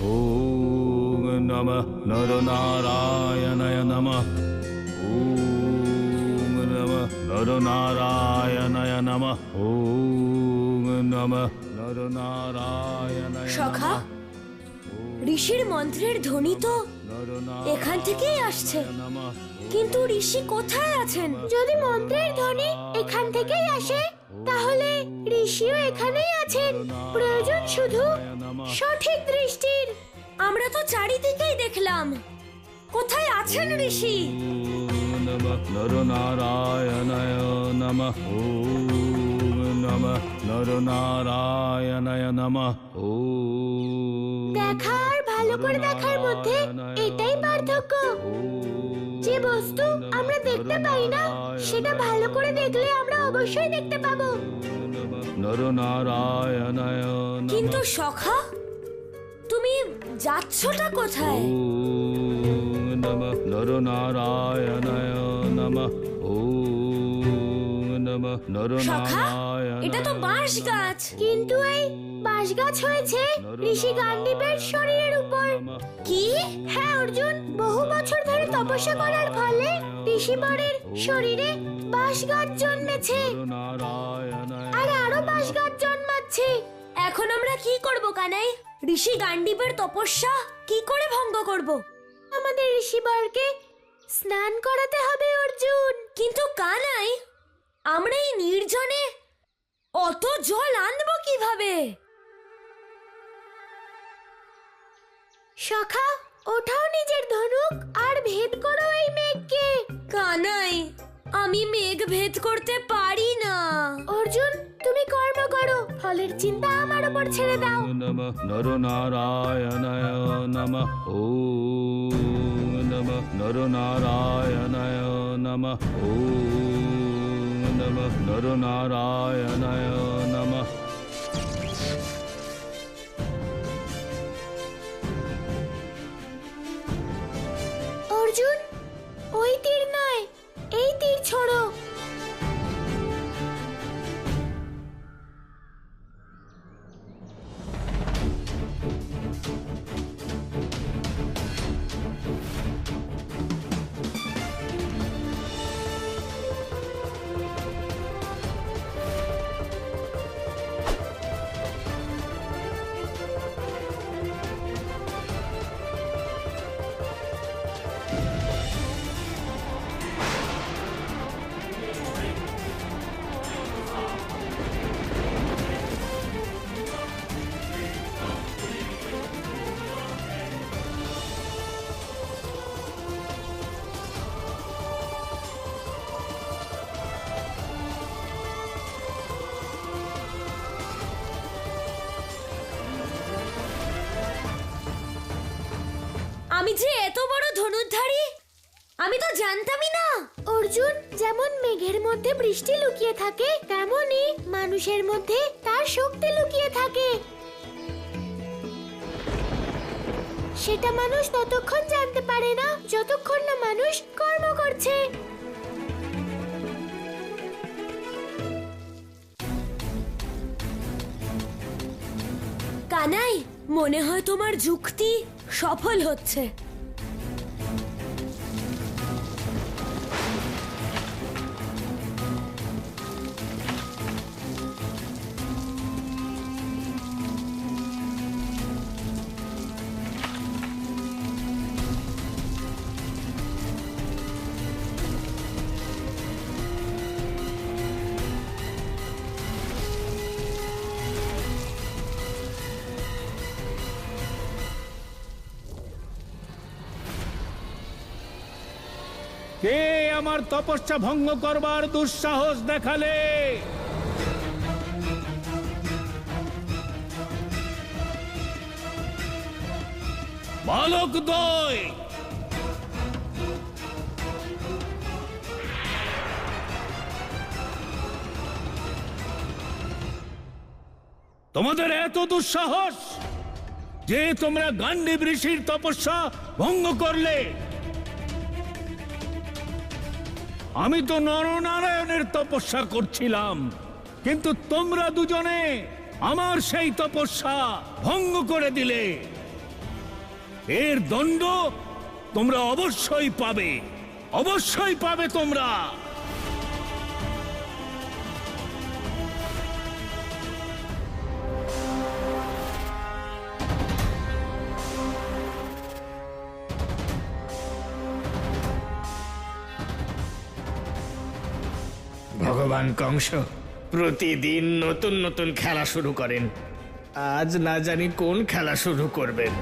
ওম নমঃ নরনারায়ণায় নমঃ। ওম নমঃ নরনারায়ণায় নমঃ। ওম নমঃ নরনারায়ণায় সখা, ঋষির মন্ত্রের ধ্বনি তো এখান থেকেই আসছে, কিন্তু ঋষি কোথায় আছেন? যদি মন্ত্রের ধ্বনি এখান থেকেই আসে, তাহলে ঋষিও এখানেই আছেন। প্রয়োজন শুধু সঠিক দৃষ্টির। আমরা তো চারিদিকেই দেখলাম, কোথায় আছেন ঋষি? ওম নমঃ নরনারায়ণায় নমঃ। ওম নমঃ নরনারায়ণায় নমঃ। ওম দেখা আর ভালো করে দেখার মধ্যে এটাই পার্থক্য। যে বস্তু আমরা দেখতে পাই না, সেটা ভালো করে দেখলে আমরা অবশ্যই দেখতে পাবো। নরনারায়ণায় নমঃ। কিন্তু সখা, তুমি যাচ্ছটা কোথায়? ওম নমঃ নরনারায়ণায় নমঃ। ওম নমঃ সখা, এটা তো নরনারায়ণায়। বাঁশ গাছ। কিন্তু এই বাঁশ গাছ হয়েছে ঋষি গান্ডীবের শরীরের উপর। কি? হ্যাঁ অর্জুন, বহু বছর ধরে তপস্যা করার ফলে ঋষিবরের শরীরে বাঁশ গাছ জন্মেছে, নরনারায়ণায়। আর আরো বাঁশ গাছ জন্মাচ্ছে। এখন আমরা কি করব কানাই? ঋষি গান্ডীবের তপস্যা কি করে ভঙ্গ করব? আমাদের ঋষিবরকে স্নান করাতে হবে অর্জুন। কিন্তু কানাই, আমরা এই নির্জনে অত জল আনবো কিভাবে? সখা, ওঠাও নিজের ধনুক আর ভেদ করো এই মেঘকে। কানাই, আমি মেঘ ভেদ করতে পারি না। অর্জুন, তুমি কর্ম করো, ফলের চিন্তা আমার উপর ছেড়ে দাও। ওম নমঃ নরনারায়ণায় নমঃ। ওম নমঃ নরনারায়ণায় নমঃ। ওম নমঃ নরনারায়ণায় নমঃ। অর্জুন, ওই তীর নয়, এই তীর ছোড়ো। আমি যে এত বড় ধনুর্ধারী, আমি তো জানতামই না। অর্জুন, যেমন মেঘের মধ্যে বৃষ্টি লুকিয়ে থাকে, তেমনি মানুষের মধ্যে তার শক্তি লুকিয়ে থাকে। সেটা মানুষ ততক্ষণ জানতে পারে না যতক্ষণ না মানুষ কর্ম করছে। কানাই, মনে হয় তোমার যুক্তি সফল হচ্ছে। কে আমার তপস্যা ভঙ্গ করবার দুঃসাহস দেখালে? বালক দ্বয়, তোমাদের এত দুঃসাহস যে তোমরা গান্ডীব ঋষির তপস্যা ভঙ্গ করলে। আমি তো নরনারায়ণের তপস্যা করছিলাম, কিন্তু তোমরা দুজনে আমার সেই তপস্যা ভঙ্গ করে দিলে। এর দণ্ড তোমরা অবশ্যই পাবে, অবশ্যই পাবে তোমরা। ভগবান কংস প্রতিদিন নতুন নতুন খেলা শুরু করেন, আজ না জানি কোন খেলা শুরু করবেন।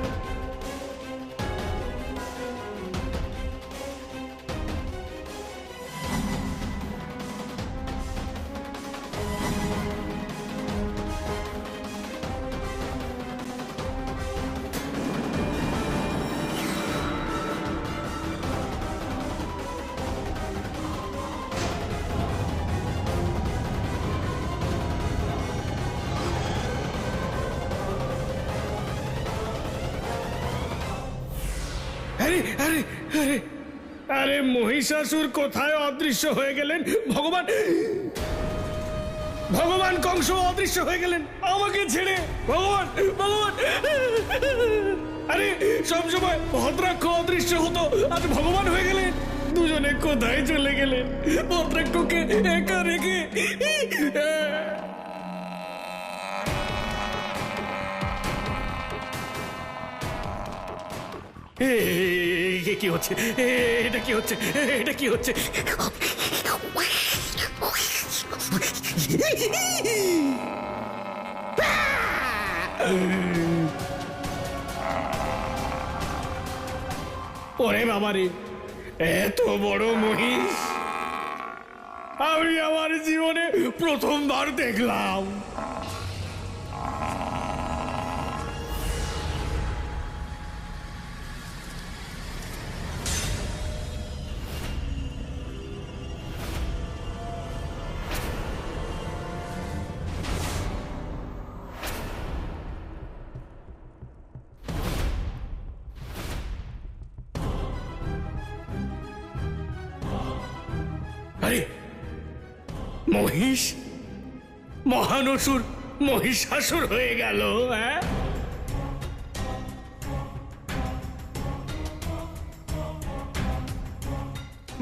আরে আরে আরে আরে মহিষাসুর কোথায় অদৃশ্য হয়ে গেলেন? ভগবান, ভগবান কংস অদৃশ্য হয়ে গেলেন আমাকে ছেড়ে। ভগবান, ভগবান, আরে সবসময় ভদ্রাক্ষ অদৃশ্য হতো, আজ ভগবান হয়ে গেলেন। দুজনে কোথায় চলে গেলেন? ভদ্রাক্ষকে একা রেখে। কি হচ্ছে? এটা কি হচ্ছে? এটা কি হচ্ছে? ওরে বাবারে, এত বড় মহিষ আমি আমার জীবনে প্রথমবার দেখলাম। আরে মহিষ, মহানসুর মহিষাসুর হয়ে গেল। হ্যাঁ,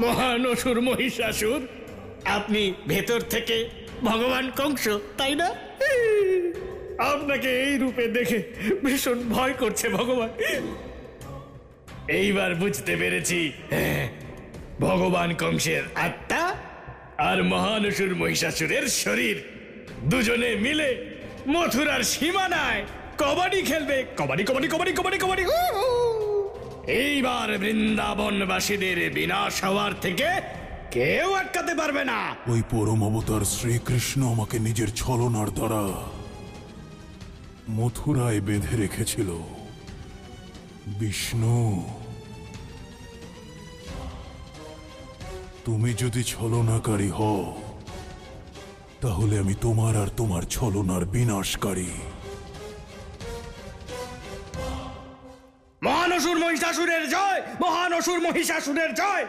মহানসুর মহিষাসুর, আপনি ভেতর থেকে ভগবান কংস, তাই না? আপনাকে এই রূপে দেখে ভীষণ ভয় করছে ভগবান। এইবার বুঝতে পেরেছি, ভগবান কংসের আত্মা আর মহানসুর মহিষাসুরের শরীর দুজনে মিলে মথুরার সীমানায় কবাডি খেলবে। কবাডি কবাডি কবাডি কবাডি কবাডি। এইবার বৃন্দাবনবাসীদের বিনাশ হওয়ার থেকে কেউ আটকাতে পারবে না। ওই পরম অবতার শ্রীকৃষ্ণ আমাকে নিজের ছলনার দ্বারা মথুরায় বেঁধে রেখেছিল। বিষ্ণু, তুমি যদি ছলনাকারী হও তাহলে আমি তোমার আর তোমার ছলনার বিনাশকারী। মহানসুর মহিষাসুরের জয়, মহানসুর মহিষাসুরের জয়।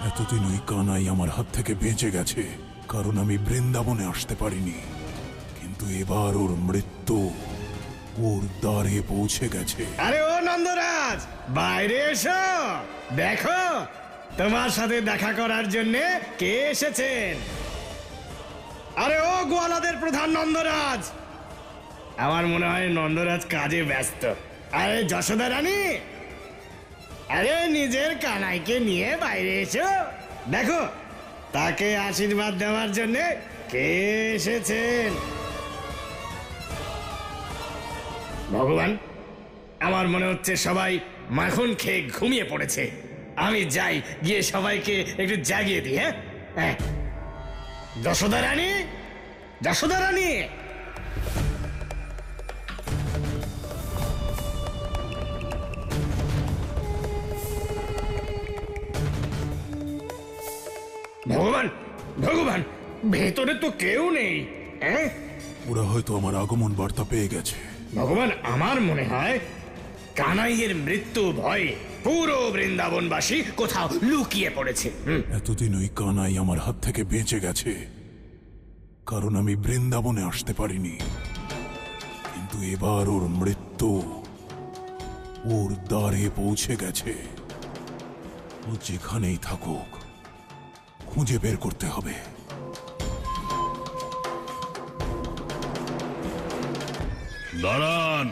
এতদিন ওই কানাই আমার হাত থেকে বেঁচে গেছে কারণ আমি বৃন্দাবনে আসতে পারিনি, কিন্তু এবার ওর মৃত্যু ওর দ্বারে পৌঁছে গেছে। আরে ও নন্দরাজ, বাইরে এসো, দেখো তোমার সাথে দেখা করার জন্য কে এসেছেন। আরে ও গোয়ালাদের প্রধান নন্দরাজ। আমার মনে হয় নন্দরাজ কাজে ব্যস্ত। আরে যশোদা রানী, আরে নিজের কানাইকে নিয়ে বাইরে এসো, দেখো তাকে আশীর্বাদ দেওয়ার জন্য কে এসেছেন। ভগবান, আমার মনে হচ্ছে সবাই মাখন খেয়ে ঘুমিয়ে পড়েছে। আমি যাই, গিয়ে সবাইকে একটু জাগিয়ে দিই। হ্যাঁ, যশোদা রানী, যশোদা রানী, ভগবান ভগবান, ভেতরে তো কেউ নেই। হ্যাঁ ওরা হয়তো আমার আগমন বার্তা পেয়ে গেছে। ভগবান, আমার মনে হয় কানাইয়ের মৃত্যু ভয়ে পুরো বৃন্দাবনবাসী কোথাও লুকিয়ে পড়েছে। এতদিন ওই কানাই আমার হাত থেকে বেঁচে গেছে, কারণ আমি বৃন্দাবনে আসতে পারিনি। কিন্তু এবার ওর মৃত্যু ওর দ্বারে পৌঁছে গেছে। ও যেখানেই থাকুক, খুঁজে বের করতে হবে। দাঁড়ান।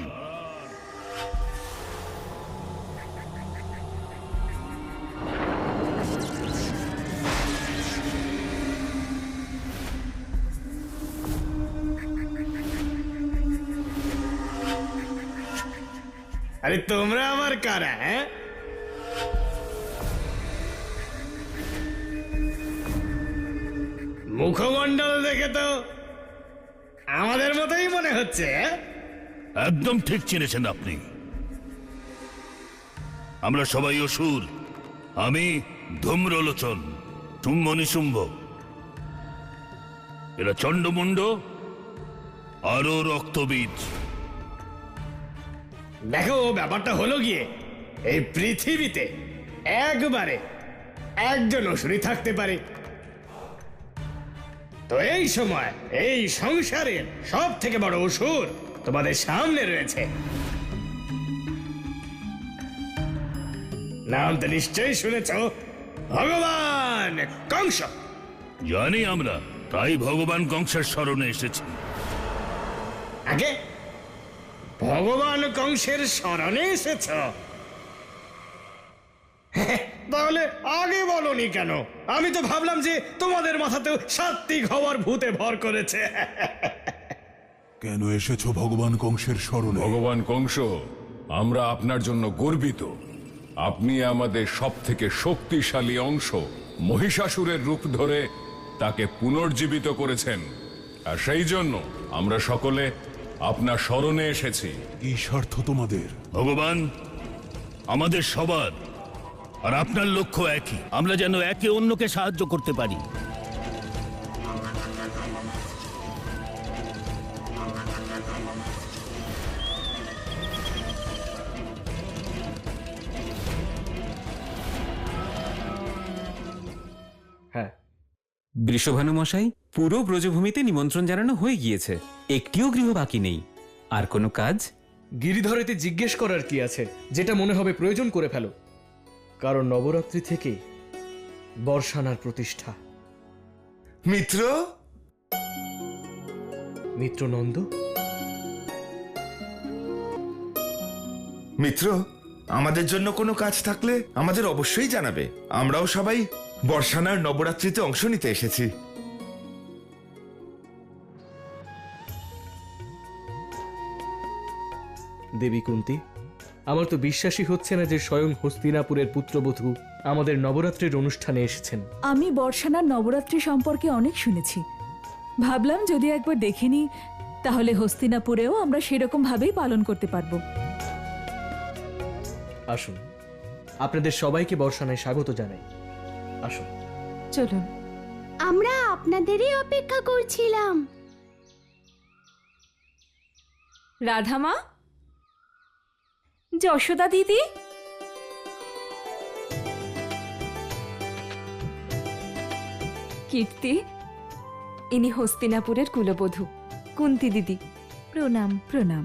আরে তোমরা আমার কারা? হ্যাঁ, মুখমণ্ডল দেখে তো আমাদের মতোই মনে হচ্ছে। একদম ঠিক চিনেছেন আপনি। আমরা সবাই অসুর। আমি ধূম্রলোচন, শুম্ভ নিশুম্ভ, এরা চণ্ডমুণ্ড, আরো রক্তবীজ। দেখো, ব্যাপারটা হলো গিয়ে এই পৃথিবীতে একবারে একজন অসুরই থাকতে পারে। তো এই সময় এই সংসারের সব থেকে বড় অসুর তোমাদের সামনে রয়েছে। নাম তো নিশ্চয়ই শুনেছ, ভগবান কংস। জানি আমরা, তাই ভগবান কংসের শরণে এসেছি। আগে ভগবান কংসের শরণে এসেছ? তাহলে আগে বলনি কেন? আমি তো ভাবলাম যে তোমাদের মাথাতেও সাত্বিক হওয়ার ভূতে ভর করেছে। কেন এসেছো ভগবান কংসের শরণে? ভগবান কংস, আমরা আপনার জন্য গর্বিত। আপনি আমাদের সব থেকে শক্তিশালী অংশ মহিষাসুরের রূপ ধরে তাকে পুনর্জীবিত করেছেন, আর সেই জন্য আমরা সকলে আপনার শরণে এসেছি। কি স্বার্থ তোমাদের? ভগবান, আমাদের সবার আর আপনার লক্ষ্য একই, আমরা যেন একে অন্যকে সাহায্য করতে পারি। হ্যাঁ, বৃষভানু মশাই, পুরো ব্রজভূমিতে নিমন্ত্রণ জানানো হয়ে গিয়েছে, একটিও গৃহ বাকি নেই। আর কোনো কাজ? গিরিধরেতে জিজ্ঞেস করার কি আছে? যেটা মনে হবে প্রয়োজন করে ফেলো, কারণ নবরাত্রি থেকে বর্ষানার প্রতিষ্ঠা। মিত্র, মিত্রনন্দ, মিত্র, আমাদের জন্য কোনো কাজ থাকলে আমাদের অবশ্যই জানাবে। আমরাও সবাই বর্ষানার নবরাত্রিতে অংশ নিতে এসেছি। দেবী কুন্তী, আমার তো বিশ্বাসই হচ্ছে না যে স্বয়ং হস্তিনাপুরের পুত্রবধূ আমাদের নবরাত্রির অনুষ্ঠানে এসেছেন। আমি বর্ষানার নবরাত্রি সম্পর্কে অনেক শুনেছি, ভাবলাম যদি একবার দেখিনি তাহলে হস্তিনাপুরেও আমরা সেরকম ভাবেই পালন করতে পারবো। আসুন, আপনাদের সবাইকে বর্ষানায় স্বাগত জানাই। আসুন, চলুন। আমরা আপনাদেরই অপেক্ষা করছিলাম। রাধামা, যশোদা দিদি, কীর্তি, ইনি হস্তিনাপুরের কুলবধূ কুন্তী দিদি। প্রণাম প্রণাম।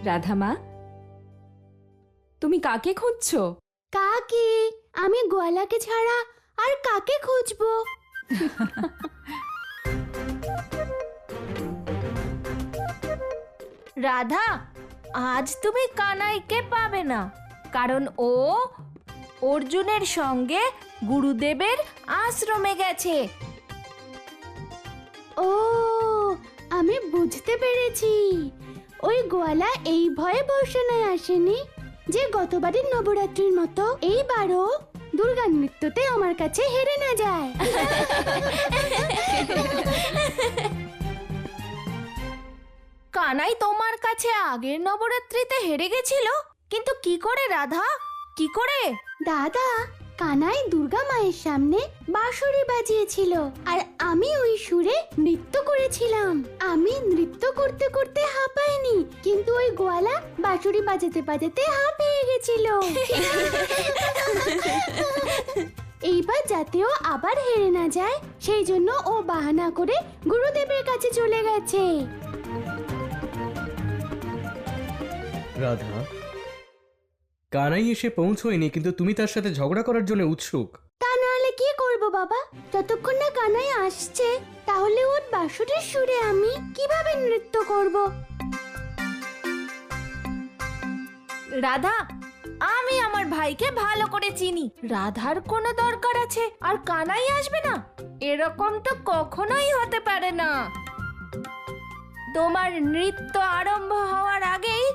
রাধামা, তুমি কাকে খুঁজছো? কাকে? আমি গোয়ালাকে ছাড়া আর কাকে খুঁজবো? রাধা, আজ তুমি কানাইকে পাবে না, কারণ ও অর্জুনের সঙ্গে গুরুদেবের আশ্রমে গেছে। ও, আমি বুঝতে পেরেছি। ওই গোয়ালা এই ভয়ে বর্ষণায় আসেনি যে গতবারের নবরাত্রির মতো এইবারও দুর্গা নৃত্যতে আমার কাছে হেরে না যায়। কানাই তোমার কাছে আগের নবরাত্রিতে হেরে গেছিল, কিন্তু কি করে রাধা, কি করে? দাদা, কানাই দুর্গা মায়ের সামনে বাঁশরি বাজিয়েছিল আর আমি ওই সুরে নৃত্য করেছিলাম। আমি নৃত্য করতে করতে হাঁপাইনি, কিন্তু ওই গোয়ালা বাঁশরি বাজাতে বাজাতে হাঁপিয়ে গেছিল। এইবার যাতেও আবার হেরে না যায় সেই জন্য ও বাহানা করে গুরুদেবের কাছে চলে গেছে। রাধা, কানাই এসে পৌঁছয়নি, কিন্তু তুমি তার সাথে ঝগড়া করার জন্য উৎসুক। তা নাহলে কি করব বাবা? যতক্ষণ না কানাই আসছে তাহলে ওর বাঁশরির সুরে আমি কিভাবে নৃত্য করব? রাধা, আমি আমার ভাইকে ভালো করে চিনি। রাধার কোনো দরকার আছে আর কানাই আসবে না? এরকম তো কখনোই হতে পারে না। তোমার নৃত্য আরম্ভ হওয়ার আগেই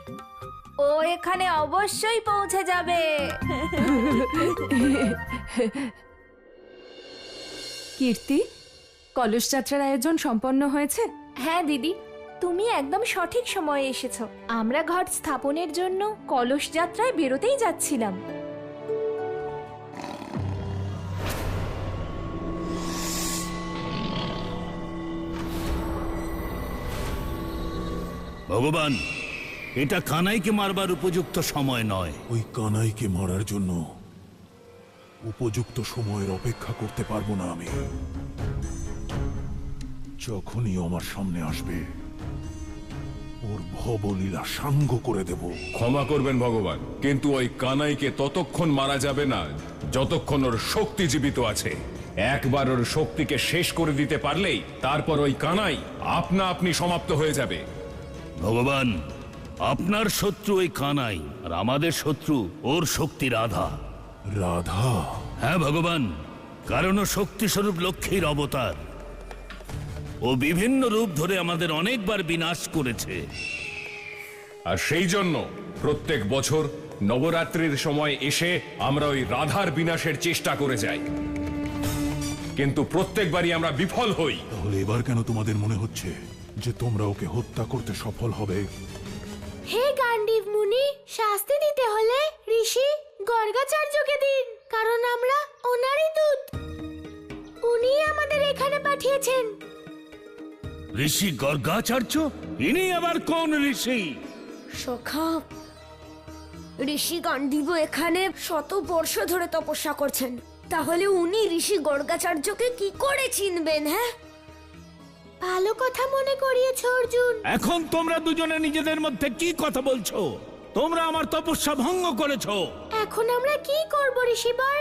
ও এখানে অবশ্যই পৌঁছে যাবে। কীর্তি, কলস যাত্রার আয়োজন সম্পন্ন হয়েছে? হ্যাঁ দিদি, তুমি একদম সঠিক সময়ে এসেছো। আমরা ঘট স্থাপনের জন্য কলস যাত্রায় বেরোতেই যাচ্ছিলাম। ভগবান, এটা কানাইকে মারবার উপযুক্ত সময় নয়। ওই কানাইকে মারার জন্য উপযুক্ত সময়ের অপেক্ষা করতে পারবো না আমি। যখনই আমার সামনে আসবে ওর ভবলীলা সাঙ্গ করে দেব। ক্ষমা করবেন ভগবান, কিন্তু ওই কানাইকে ততক্ষণ মারা যাবে না যতক্ষণ ওর শক্তি জীবিত আছে। একবার ওর শক্তিকে শেষ করে দিতে পারলেই তারপর ওই কানাই আপনা আপনি সমাপ্ত হয়ে যাবে। ভগবান, আপনার শত্রু ওই কানাই আর আমাদের শত্রু ওর শক্তি রাধা। রাধা? হ্যাঁ ভগবান, কারণ ও শক্তিস্বরূপ লক্ষ্মীর অবতার। ও বিভিন্ন রূপ ধরে আমাদের অনেকবার বিনাশ করেছে। আর সেই জন্য প্রত্যেক বছর নবরাত্রির সময় এসে আমরা ওই রাধার বিনাশের চেষ্টা করে যাই, কিন্তু প্রত্যেকবারই আমরা বিফল হই। তাহলে এবার কেন তোমাদের মনে হচ্ছে যে তোমরা ওকে হত্যা করতে সফল হবে? হে গান্ডীব মুনি, শাস্তি দিতে হলে ঋষি গর্গাচার্যকে দিন, কারণ আমরা ওনারই দূত। উনি আমাদের এখানে পাঠিয়েছেন। ঋষি গর্গাচার্য? ইনি আবার কোন ঋষি? সখা, ঋষি গান্ডীব এখানে শত বর্ষ ধরে তপস্যা করছেন, তাহলে উনি ঋষি গর্গাচার্যকে কি করে চিনবেন? হ্যাঁ, ভালো কথা মনে করিয়েছ অর্জুন। এখন তোমরা দুজনে নিজেদের মধ্যে কি কথা বলছো? তোমরা আমার তপস্যা ভঙ্গ করেছো। এখন আমরা কি করব ঋষিবর?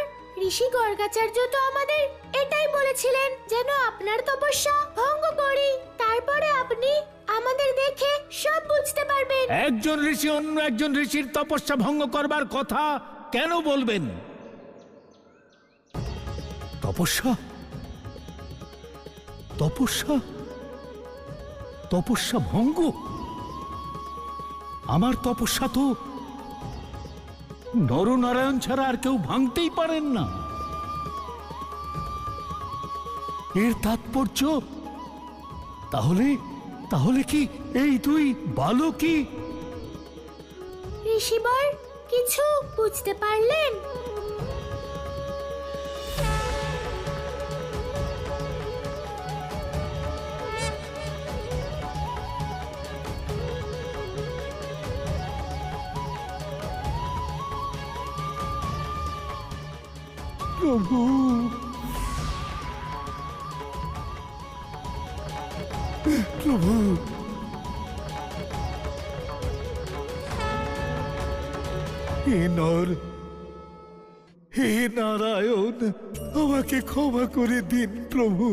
ঋষি গর্গাচার্য তো আমাদের এটাই বলেছিলেন যেন আপনার তপস্যা ভঙ্গ করি, তারপরে আপনি আমাদের দেখে সব বুঝতে পারবেন। একজন ঋষি অন্য একজন ঋষির তপস্যা ভঙ্গ করবার কথা কেন বলবেন? তপস্যা? তপস্যা? তপস্যা ভঙ্গ? আমার তপস্যা তো নরনারায়ণ ছাড়া আর কেউ ভাঙতেই পারেন না। এর তাৎপর্য তাহলে তাহলে কি এই দুই বালকই? ঋষিবর, কিছু বুঝতে পারলেন? প্রভু, প্রভু, হে নর, হে নারায়ণ, আমাকে ক্ষমা করে দিন প্রভু,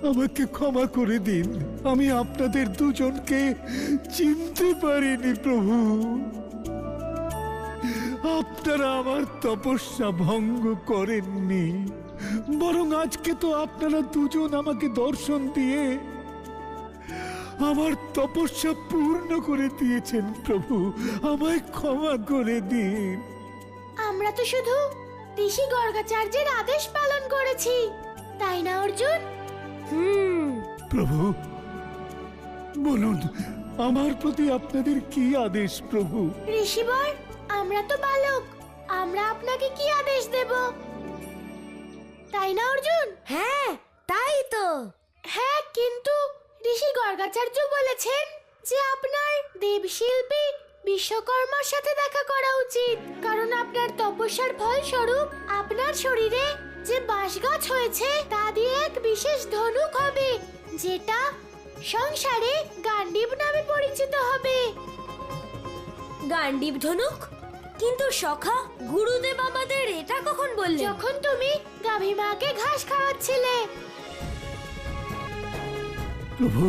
আমাকে ক্ষমা করে দিন। আমি আপনাদের দুজনকে চিনতে পারিনি প্রভু। আপনারা আমার তপস্যা ভঙ্গ করেননি, বরং আজকে তো আপনারা দুজন আমাকে দর্শন দিয়ে আমার তপস্যা পূর্ণ করে দিয়েছেন প্রভু, আমায় ক্ষমা করে দিন। আমরা তো শুধু ঋষি গর্গাচার্যের আদেশ পালন করেছি, তাই না অর্জুন? প্রভু বলুন, আমার প্রতি আপনাদের কি আদেশ প্রভু? ঋষিবর, আমরা তো বালক, আমরা আপনাকে কি আদেশ দেব, তাই না অর্জুন? হ্যাঁ, তাই তো। হ্যাঁ, কিন্তু ঋষি গর্গাচার্য বলেছেন যে আপনার দেবশিল্পী বিশ্বকর্মার সাথে দেখা করা উচিত, কারণ আপনার তপস্যার ফলস্বরূপ আপনার শরীরে যে বাঁশগাছ হয়েছে তা দিয়ে এক বিশেষ ধনুক হবে, যেটা সংসারে গান্ডীব নামে পরিচিত হবে। গান্ডীব ধনুক? কিন্তু সখা, গুরুদেব আমাদের এটা কখন বললেন? যখন তুমি গাভী মাকে ঘাস খাওয়াচ্ছিলে। প্রভু,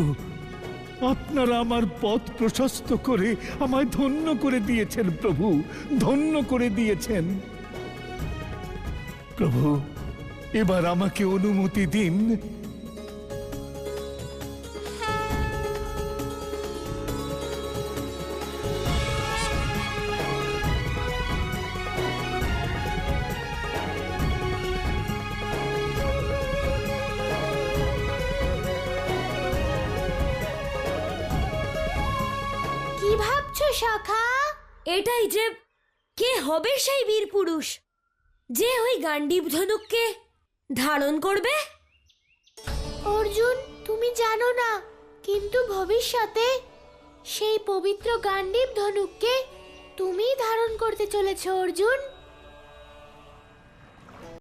আপনারা আমার পথ প্রশস্ত করে আমায় ধন্য করে দিয়েছেন প্রভু, ধন্য করে দিয়েছেন। প্রভু, এবার আমাকে অনুমতি দিন। কি ভাবছো সখা? এটাই যে কে হবে সেই বীর পুরুষ যে ওই গান্ডীব ধনুককে ধারণ করবে। অর্জুন, তুমি জানো না, কিন্তু ভবিষ্যতে সেই পবিত্র গান্ডীব ধনুককে তুমি ধারণ করতে চলেছো অর্জুন।